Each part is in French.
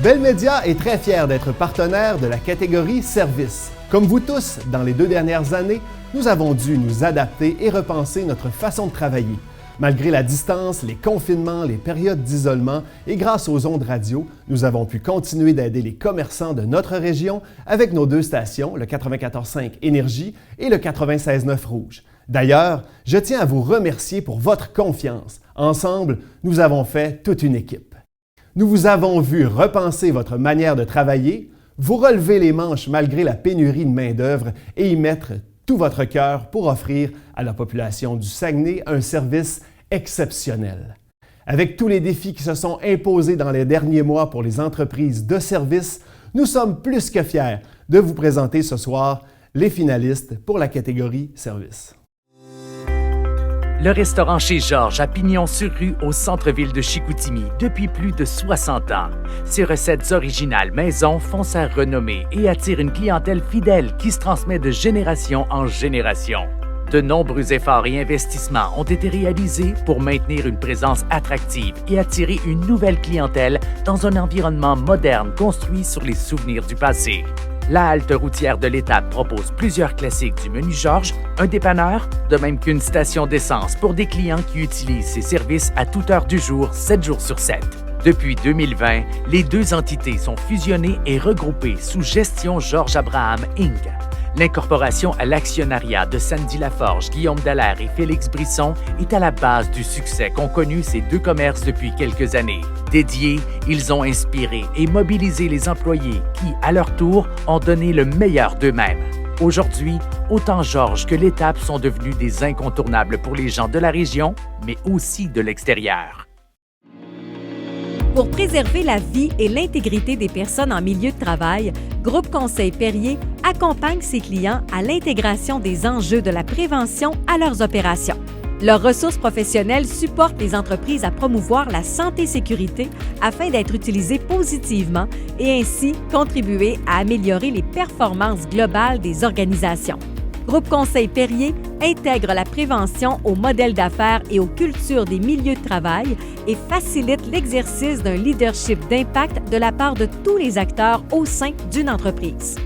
Bell Media est très fier d'être partenaire de la catégorie Services. Comme vous tous, dans les 2 dernières années, nous avons dû nous adapter et repenser notre façon de travailler. Malgré la distance, les confinements, les périodes d'isolement et grâce aux ondes radio, nous avons pu continuer d'aider les commerçants de notre région avec nos 2 stations, le 94.5 Énergie et le 96.9 Rouge. D'ailleurs, je tiens à vous remercier pour votre confiance. Ensemble, nous avons fait toute une équipe. Nous vous avons vu repenser votre manière de travailler, vous relever les manches malgré la pénurie de main-d'œuvre et y mettre tout votre cœur pour offrir à la population du Saguenay un service exceptionnel. Avec tous les défis qui se sont imposés dans les derniers mois pour les entreprises de services, nous sommes plus que fiers de vous présenter ce soir les finalistes pour la catégorie Services. Le restaurant chez Georges à Pignon-sur-Rue au centre-ville de Chicoutimi depuis plus de 60 ans. Ses recettes originales maison font sa renommée et attirent une clientèle fidèle qui se transmet de génération en génération. De nombreux efforts et investissements ont été réalisés pour maintenir une présence attractive et attirer une nouvelle clientèle dans un environnement moderne construit sur les souvenirs du passé. La halte routière de l'Étape propose plusieurs classiques du menu Georges, un dépanneur, de même qu'une station d'essence pour des clients qui utilisent ses services à toute heure du jour, 7 jours sur 7. Depuis 2020, les 2 entités sont fusionnées et regroupées sous gestion Georges Abraham Inc. L'incorporation à l'actionnariat de Sandy Laforge, Guillaume Dallaire et Félix Brisson est à la base du succès qu'ont connu ces 2 commerces depuis quelques années. Dédiés, ils ont inspiré et mobilisé les employés qui, à leur tour, ont donné le meilleur d'eux-mêmes. Aujourd'hui, autant Georges que l'Étape sont devenus des incontournables pour les gens de la région, mais aussi de l'extérieur. Pour préserver la vie et l'intégrité des personnes en milieu de travail, Groupe Conseil Perrier accompagne ses clients à l'intégration des enjeux de la prévention à leurs opérations. Leurs ressources professionnelles supportent les entreprises à promouvoir la santé-sécurité afin d'être utilisées positivement et ainsi contribuer à améliorer les performances globales des organisations. Groupe Conseil Perrier intègre la prévention au modèle d'affaires et aux cultures des milieux de travail et facilite l'exercice d'un leadership d'impact de la part de tous les acteurs au sein d'une entreprise.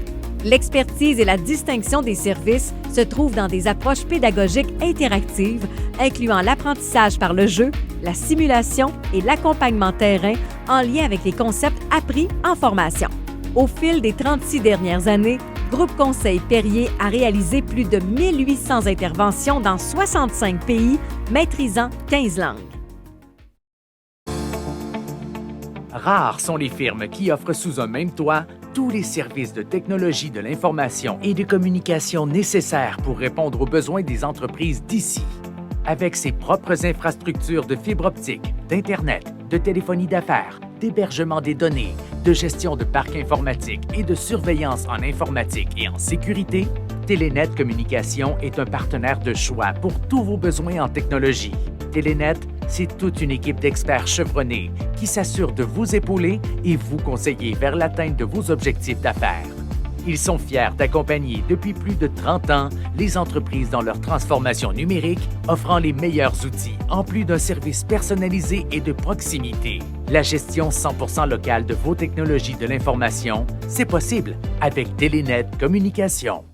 L'expertise et la distinction des services se trouvent dans des approches pédagogiques interactives, incluant l'apprentissage par le jeu, la simulation et l'accompagnement terrain en lien avec les concepts appris en formation. Au fil des 36 dernières années, Groupe Conseil Perrier a réalisé plus de 1800 interventions dans 65 pays, maîtrisant 15 langues. Rares sont les firmes qui offrent sous un même toit tous les services de technologie de l'information et de communication nécessaires pour répondre aux besoins des entreprises d'ici. Avec ses propres infrastructures de fibre optique, d'Internet, de téléphonie d'affaires, d'hébergement des données, de gestion de parcs informatiques et de surveillance en informatique et en sécurité, Télénet Communication est un partenaire de choix pour tous vos besoins en technologie. Télénet, c'est toute une équipe d'experts chevronnés qui s'assure de vous épauler et vous conseiller vers l'atteinte de vos objectifs d'affaires. Ils sont fiers d'accompagner depuis plus de 30 ans les entreprises dans leur transformation numérique, offrant les meilleurs outils en plus d'un service personnalisé et de proximité. La gestion 100% locale de vos technologies de l'information, c'est possible avec Télénet Communication.